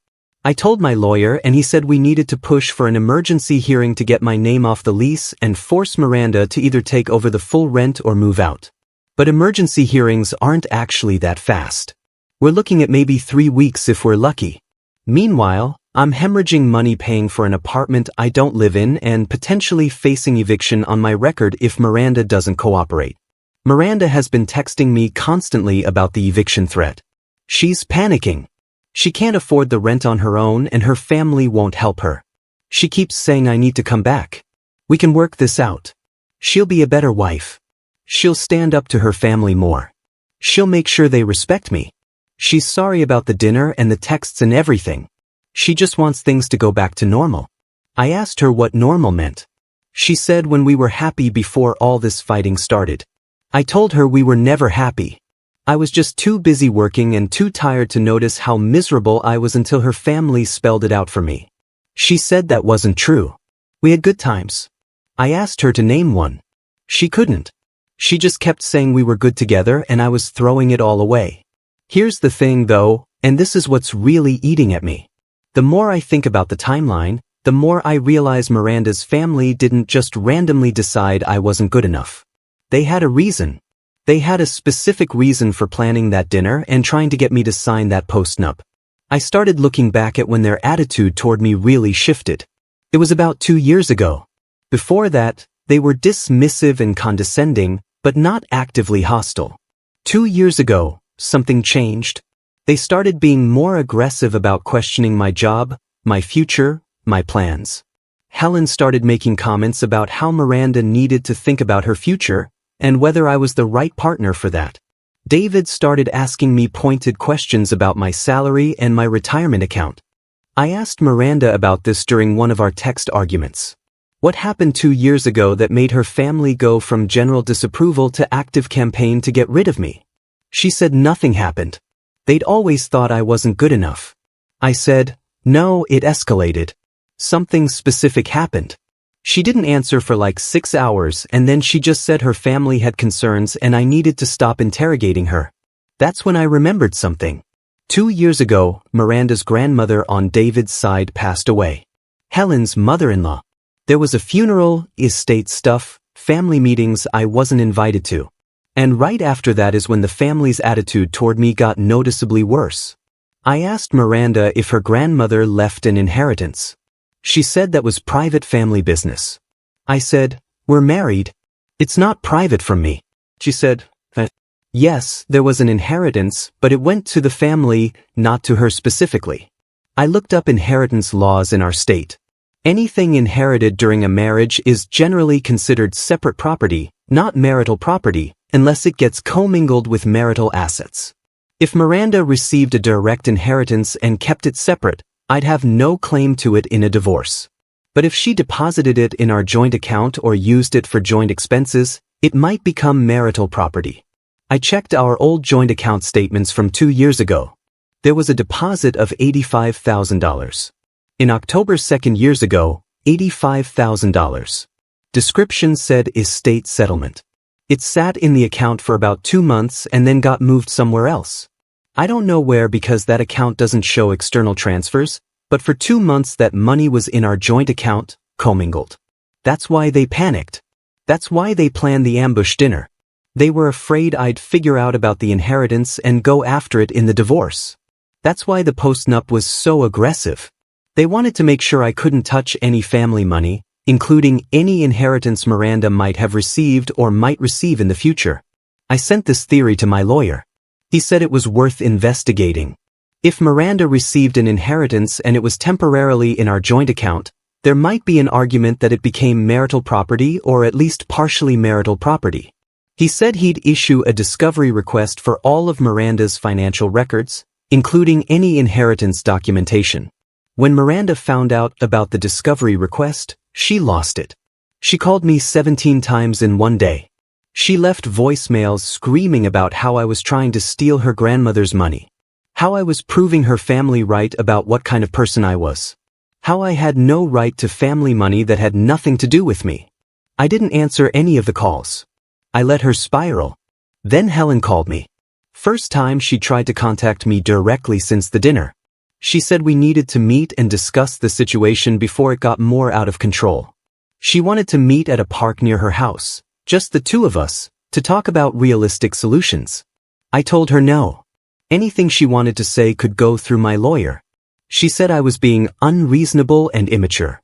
I told my lawyer and he said we needed to push for an emergency hearing to get my name off the lease and force Miranda to either take over the full rent or move out. But emergency hearings aren't actually that fast. We're looking at maybe 3 weeks if we're lucky. Meanwhile, I'm hemorrhaging money paying for an apartment I don't live in and potentially facing eviction on my record if Miranda doesn't cooperate. Miranda has been texting me constantly about the eviction threat. She's panicking. She can't afford the rent on her own and her family won't help her. She keeps saying I need to come back. We can work this out. She'll be a better wife. She'll stand up to her family more. She'll make sure they respect me. She's sorry about the dinner and the texts and everything. She just wants things to go back to normal. I asked her what normal meant. She said when we were happy before all this fighting started. I told her we were never happy. I was just too busy working and too tired to notice how miserable I was until her family spelled it out for me. She said that wasn't true. We had good times. I asked her to name one. She couldn't. She just kept saying we were good together and I was throwing it all away. Here's the thing though, and this is what's really eating at me. The more I think about the timeline, the more I realize Miranda's family didn't just randomly decide I wasn't good enough. They had a reason. They had a specific reason for planning that dinner and trying to get me to sign that postnup. I started looking back at when their attitude toward me really shifted. It was about 2 years ago. Before that, they were dismissive and condescending, but not actively hostile. 2 years ago, something changed. They started being more aggressive about questioning my job, my future, my plans. Helen started making comments about how Miranda needed to think about her future, and whether I was the right partner for that. David started asking me pointed questions about my salary and my retirement account. I asked Miranda about this during one of our text arguments. What happened 2 years ago that made her family go from general disapproval to active campaign to get rid of me? She said nothing happened. They'd always thought I wasn't good enough. I said, no, it escalated. Something specific happened. She didn't answer for like 6 hours and then she just said her family had concerns and I needed to stop interrogating her. That's when I remembered something. 2 years ago, Miranda's grandmother on David's side passed away. Helen's mother-in-law. There was a funeral, estate stuff, family meetings I wasn't invited to. And right after that is when the family's attitude toward me got noticeably worse. I asked Miranda if her grandmother left an inheritance. She said that was private family business. I said, we're married. It's not private from me. She said, yes, there was an inheritance, but it went to the family, not to her specifically. I looked up inheritance laws in our state. Anything inherited during a marriage is generally considered separate property, not marital property, unless it gets commingled with marital assets. If Miranda received a direct inheritance and kept it separate, I'd have no claim to it in a divorce. But if she deposited it in our joint account or used it for joint expenses, it might become marital property. I checked our old joint account statements from 2 years ago. There was a deposit of $85,000. In October 2 years ago, $85,000. Description said estate settlement. It sat in the account for about 2 months and then got moved somewhere else. I don't know where because that account doesn't show external transfers, but for 2 months that money was in our joint account, commingled. That's why they panicked. That's why they planned the ambush dinner. They were afraid I'd figure out about the inheritance and go after it in the divorce. That's why the postnup was so aggressive. They wanted to make sure I couldn't touch any family money, including any inheritance Miranda might have received or might receive in the future. I sent this theory to my lawyer. He said it was worth investigating. If Miranda received an inheritance and it was temporarily in our joint account, there might be an argument that it became marital property or at least partially marital property. He said he'd issue a discovery request for all of Miranda's financial records, including any inheritance documentation. When Miranda found out about the discovery request, She lost it. She called me 17 times in one day. She left voicemails screaming about how I was trying to steal her grandmother's money. How I was proving her family right about what kind of person I was. How I had no right to family money that had nothing to do with me. I didn't answer any of the calls. I let her spiral. Then Helen called me. First time she tried to contact me directly since the dinner. She said we needed to meet and discuss the situation before it got more out of control. She wanted to meet at a park near her house, just the two of us, to talk about realistic solutions. I told her no. Anything she wanted to say could go through my lawyer. She said I was being unreasonable and immature.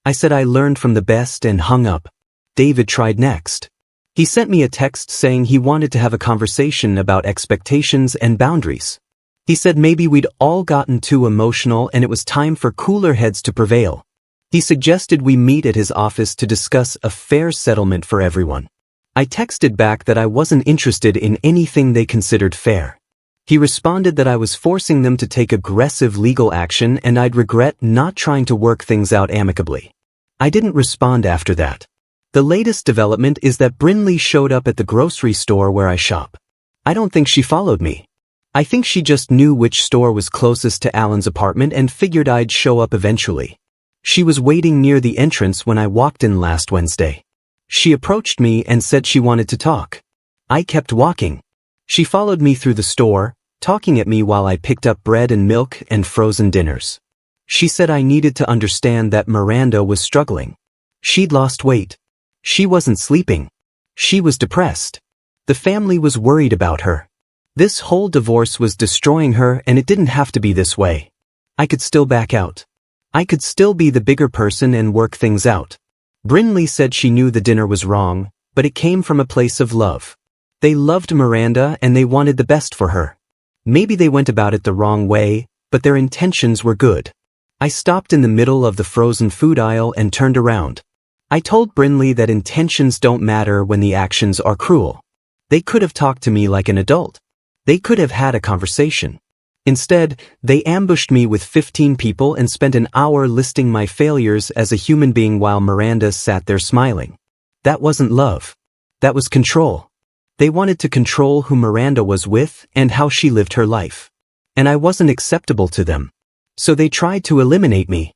I said I learned from the best and hung up. David tried next. He sent me a text saying he wanted to have a conversation about expectations and boundaries. He said maybe we'd all gotten too emotional and it was time for cooler heads to prevail. He suggested we meet at his office to discuss a fair settlement for everyone. I texted back that I wasn't interested in anything they considered fair. He responded that I was forcing them to take aggressive legal action and I'd regret not trying to work things out amicably. I didn't respond after that. The latest development is that Brinley showed up at the grocery store where I shop. I don't think she followed me. I think she just knew which store was closest to Alan's apartment and figured I'd show up eventually. She was waiting near the entrance when I walked in last Wednesday. She approached me and said she wanted to talk. I kept walking. She followed me through the store, talking at me while I picked up bread and milk and frozen dinners. She said I needed to understand that Miranda was struggling. She'd lost weight. She wasn't sleeping. She was depressed. The family was worried about her. This whole divorce was destroying her and it didn't have to be this way. I could still back out. I could still be the bigger person and work things out. Brinley said she knew the dinner was wrong, but it came from a place of love. They loved Miranda and they wanted the best for her. Maybe they went about it the wrong way, but their intentions were good. I stopped in the middle of the frozen food aisle and turned around. I told Brinley that intentions don't matter when the actions are cruel. They could have talked to me like an adult. They could have had a conversation. Instead, they ambushed me with 15 people and spent an hour listing my failures as a human being while Miranda sat there smiling. That wasn't love. That was control. They wanted to control who Miranda was with and how she lived her life. And I wasn't acceptable to them. So they tried to eliminate me.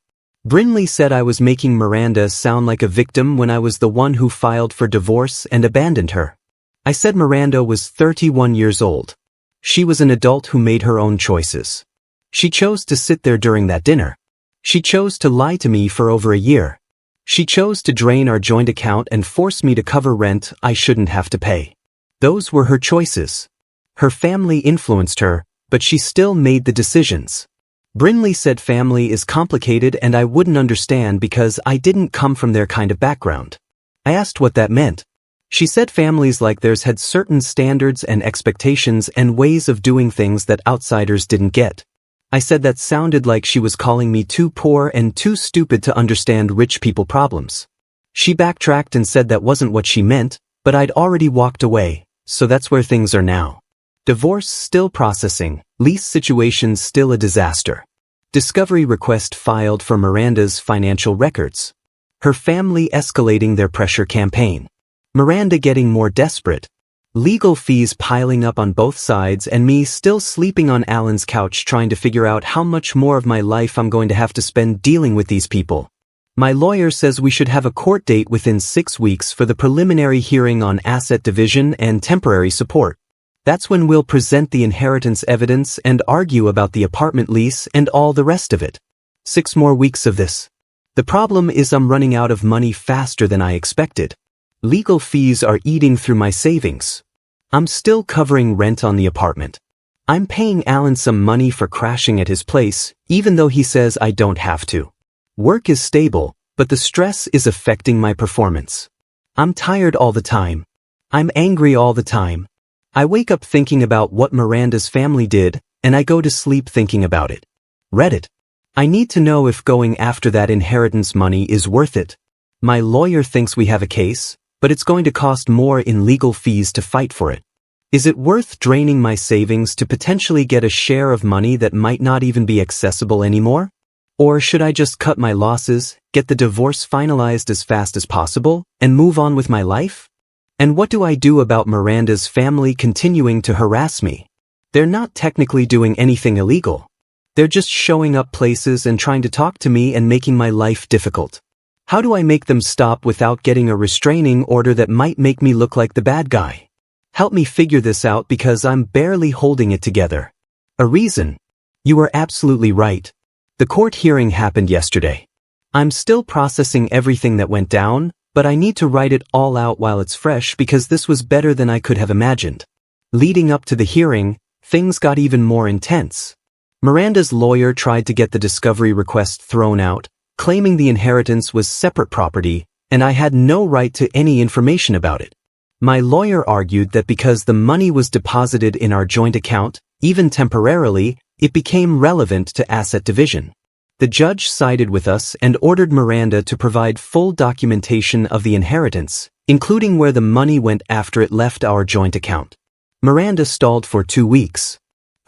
Brinley said I was making Miranda sound like a victim when I was the one who filed for divorce and abandoned her. I said Miranda was 31 years old. She was an adult who made her own choices. She chose to sit there during that dinner. She chose to lie to me for over a year. She chose to drain our joint account and force me to cover rent I shouldn't have to pay. Those were her choices. Her family influenced her, but she still made the decisions. Brinley said family is complicated and I wouldn't understand because I didn't come from their kind of background. I asked what that meant. She said families like theirs had certain standards and expectations and ways of doing things that outsiders didn't get. I said that sounded like she was calling me too poor and too stupid to understand rich people problems. She backtracked and said that wasn't what she meant, but I'd already walked away, so that's where things are now. Divorce still processing, lease situations still a disaster. Discovery request filed for Miranda's financial records. Her family escalating their pressure campaign. Miranda getting more desperate. Legal fees piling up on both sides and me still sleeping on Alan's couch trying to figure out how much more of my life I'm going to have to spend dealing with these people. My lawyer says we should have a court date within 6 weeks for the preliminary hearing on asset division and temporary support. That's when we'll present the inheritance evidence and argue about the apartment lease and all the rest of it. 6 more weeks of this. The problem is I'm running out of money faster than I expected. Legal fees are eating through my savings. I'm still covering rent on the apartment. I'm paying Alan some money for crashing at his place, even though he says I don't have to. Work is stable, but the stress is affecting my performance. I'm tired all the time. I'm angry all the time. I wake up thinking about what Miranda's family did, and I go to sleep thinking about it. Reddit. I need to know if going after that inheritance money is worth it. My lawyer thinks we have a case, but it's going to cost more in legal fees to fight for it. Is it worth draining my savings to potentially get a share of money that might not even be accessible anymore? Or should I just cut my losses, get the divorce finalized as fast as possible, and move on with my life? And what do I do about Miranda's family continuing to harass me? They're not technically doing anything illegal. They're just showing up places and trying to talk to me and making my life difficult. How do I make them stop without getting a restraining order that might make me look like the bad guy? Help me figure this out because I'm barely holding it together. A reason? You are absolutely right. The court hearing happened yesterday. I'm still processing everything that went down, but I need to write it all out while it's fresh because this was better than I could have imagined. Leading up to the hearing, things got even more intense. Miranda's lawyer tried to get the discovery request thrown out, claiming the inheritance was separate property, and I had no right to any information about it. My lawyer argued that because the money was deposited in our joint account, even temporarily, it became relevant to asset division. The judge sided with us and ordered Miranda to provide full documentation of the inheritance, including where the money went after it left our joint account. Miranda stalled for 2 weeks.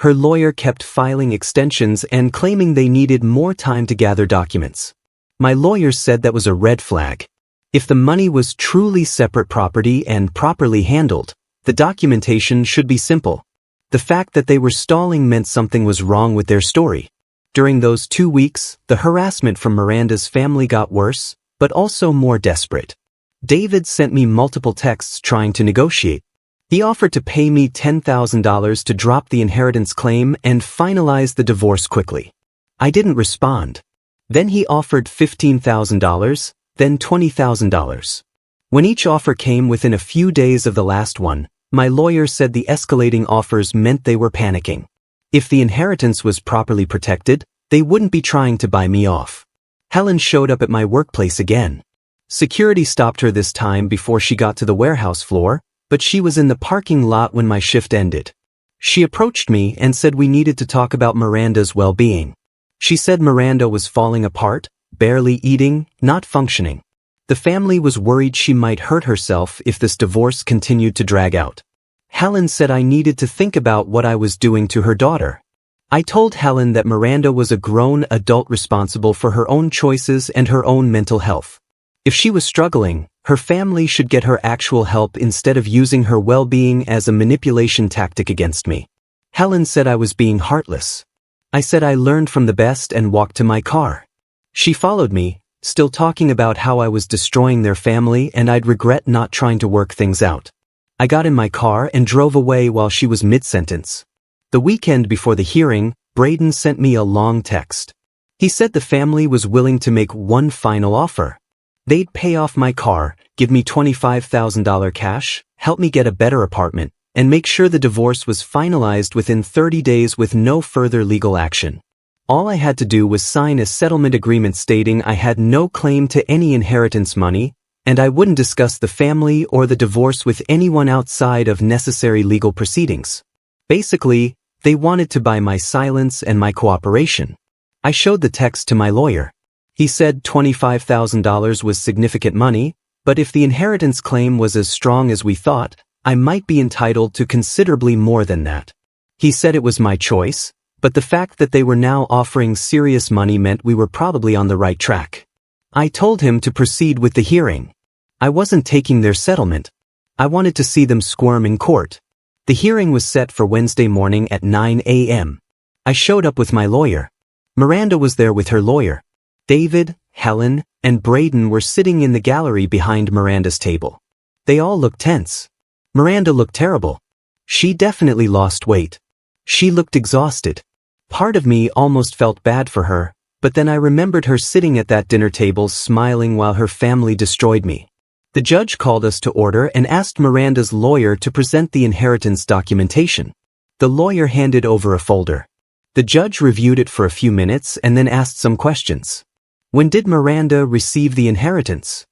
Her lawyer kept filing extensions and claiming they needed more time to gather documents. My lawyer said that was a red flag. If the money was truly separate property and properly handled, the documentation should be simple. The fact that they were stalling meant something was wrong with their story. During those 2 weeks, the harassment from Miranda's family got worse, but also more desperate. David sent me multiple texts trying to negotiate. He offered to pay me $10,000 to drop the inheritance claim and finalize the divorce quickly. I didn't respond. Then he offered $15,000, then $20,000. When each offer came within a few days of the last one, my lawyer said the escalating offers meant they were panicking. If the inheritance was properly protected, they wouldn't be trying to buy me off. Helen showed up at my workplace again. Security stopped her this time before she got to the warehouse floor, but she was in the parking lot when my shift ended. She approached me and said we needed to talk about Miranda's well-being. She said Miranda was falling apart, barely eating, not functioning. The family was worried she might hurt herself if this divorce continued to drag out. Helen said I needed to think about what I was doing to her daughter. I told Helen that Miranda was a grown adult responsible for her own choices and her own mental health. If she was struggling, her family should get her actual help instead of using her well-being as a manipulation tactic against me. Helen said I was being heartless. I said I learned from the best and walked to my car. She followed me, still talking about how I was destroying their family and I'd regret not trying to work things out. I got in my car and drove away while she was mid-sentence. The weekend before the hearing, Braden sent me a long text. He said the family was willing to make one final offer. They'd pay off my car, give me $25,000 cash, help me get a better apartment, and make sure the divorce was finalized within 30 days with no further legal action. All I had to do was sign a settlement agreement stating I had no claim to any inheritance money, and I wouldn't discuss the family or the divorce with anyone outside of necessary legal proceedings. Basically, they wanted to buy my silence and my cooperation. I showed the text to my lawyer. He said $25,000 was significant money, but if the inheritance claim was as strong as we thought, I might be entitled to considerably more than that. He said it was my choice, but the fact that they were now offering serious money meant we were probably on the right track. I told him to proceed with the hearing. I wasn't taking their settlement. I wanted to see them squirm in court. The hearing was set for Wednesday morning at 9 a.m. I showed up with my lawyer. Miranda was there with her lawyer. David, Helen, and Braden were sitting in the gallery behind Miranda's table. They all looked tense. Miranda looked terrible. She definitely lost weight. She looked exhausted. Part of me almost felt bad for her, but then I remembered her sitting at that dinner table smiling while her family destroyed me. The judge called us to order and asked Miranda's lawyer to present the inheritance documentation. The lawyer handed over a folder. The judge reviewed it for a few minutes and then asked some questions. When did Miranda receive the inheritance?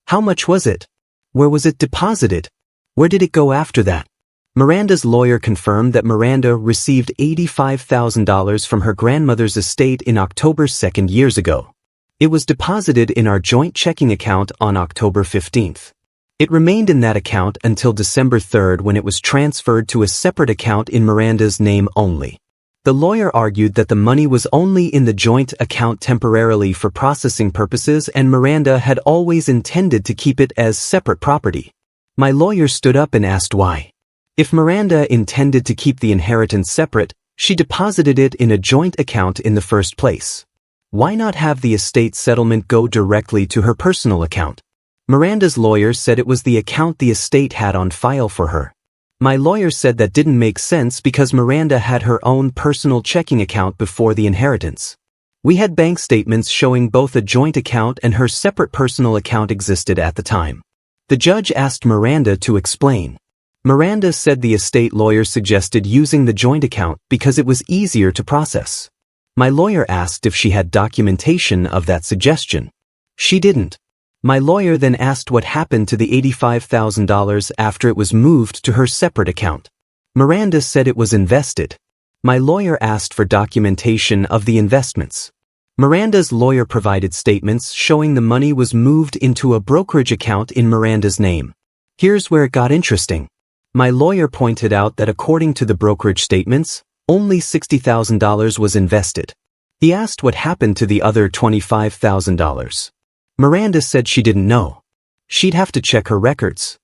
How much was it? Where was it deposited? Where did it go after that? Miranda's lawyer confirmed that Miranda received $85,000 from her grandmother's estate in October 2nd years ago. It was deposited in our joint checking account on October 15th. It remained in that account until December 3rd when it was transferred to a separate account in Miranda's name only. The lawyer argued that the money was only in the joint account temporarily for processing purposes and Miranda had always intended to keep it as separate property. My lawyer stood up and asked why. If Miranda intended to keep the inheritance separate, she deposited it in a joint account in the first place. Why not have the estate settlement go directly to her personal account? Miranda's lawyer said it was the account the estate had on file for her. My lawyer said that didn't make sense because Miranda had her own personal checking account before the inheritance. We had bank statements showing both a joint account and her separate personal account existed at the time. The judge asked Miranda to explain. Miranda said the estate lawyer suggested using the joint account because it was easier to process. My lawyer asked if she had documentation of that suggestion. She didn't. My lawyer then asked what happened to the $85,000 after it was moved to her separate account. Miranda said it was invested. My lawyer asked for documentation of the investments. Miranda's lawyer provided statements showing the money was moved into a brokerage account in Miranda's name. Here's where it got interesting. My lawyer pointed out that according to the brokerage statements, only $60,000 was invested. He asked what happened to the other $25,000. Miranda said she didn't know. She'd have to check her records.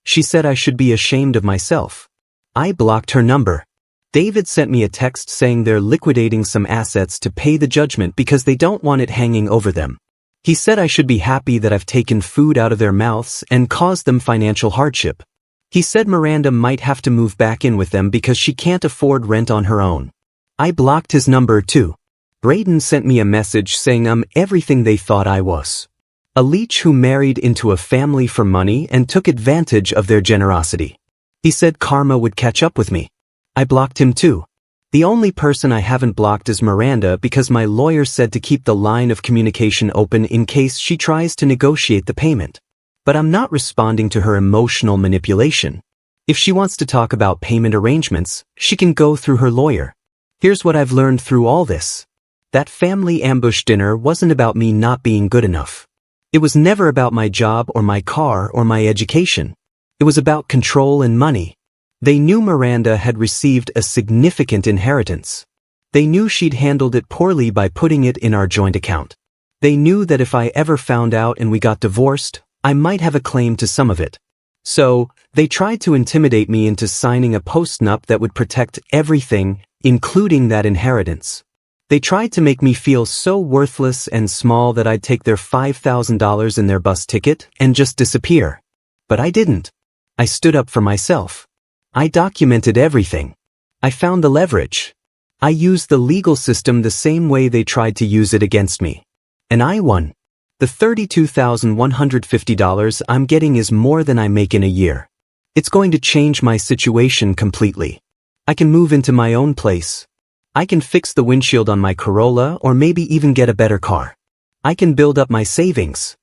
She said I should be ashamed of myself. I blocked her number. David sent me a text saying they're liquidating some assets to pay the judgment because they don't want it hanging over them. He said I should be happy that I've taken food out of their mouths and caused them financial hardship. He said Miranda might have to move back in with them because she can't afford rent on her own. I blocked his number too. Braden sent me a message saying I'm everything they thought I was. A leech who married into a family for money and took advantage of their generosity. He said karma would catch up with me. I blocked him too. The only person I haven't blocked is Miranda because my lawyer said to keep the line of communication open in case she tries to negotiate the payment. But I'm not responding to her emotional manipulation. If she wants to talk about payment arrangements, she can go through her lawyer. Here's what I've learned through all this. That family ambush dinner wasn't about me not being good enough. It was never about my job or my car or my education. It was about control and money. They knew Miranda had received a significant inheritance. They knew she'd handled it poorly by putting it in our joint account. They knew that if I ever found out and we got divorced, I might have a claim to some of it. So, they tried to intimidate me into signing a postnup that would protect everything, including that inheritance. They tried to make me feel so worthless and small that I'd take their $5,000 in their bus ticket and just disappear. But I didn't. I stood up for myself. I documented everything. I found the leverage. I used the legal system the same way they tried to use it against me. And I won. The $32,150 I'm getting is more than I make in a year. It's going to change my situation completely. I can move into my own place. I can fix the windshield on my Corolla or maybe even get a better car. I can build up my savings.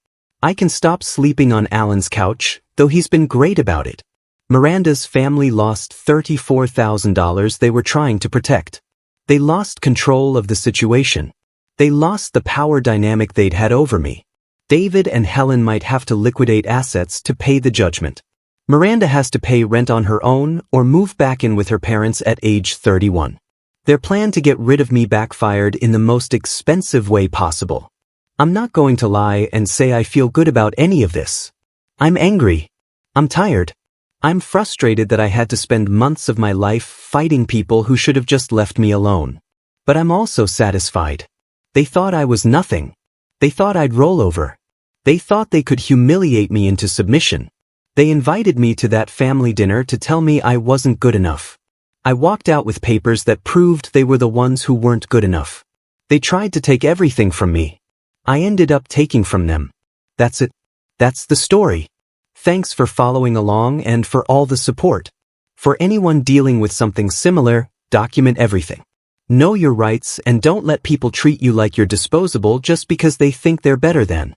I can stop sleeping on Alan's couch, though he's been great about it. Miranda's family lost $34,000 they were trying to protect. They lost control of the situation. They lost the power dynamic they'd had over me. David and Helen might have to liquidate assets to pay the judgment. Miranda has to pay rent on her own or move back in with her parents at age 31. Their plan to get rid of me backfired in the most expensive way possible. I'm not going to lie and say I feel good about any of this. I'm angry. I'm tired. I'm frustrated that I had to spend months of my life fighting people who should have just left me alone. But I'm also satisfied. They thought I was nothing. They thought I'd roll over. They thought they could humiliate me into submission. They invited me to that family dinner to tell me I wasn't good enough. I walked out with papers that proved they were the ones who weren't good enough. They tried to take everything from me. I ended up taking from them. That's it. That's the story. Thanks for following along and for all the support. For anyone dealing with something similar, document everything. Know your rights and don't let people treat you like you're disposable just because they think they're better than.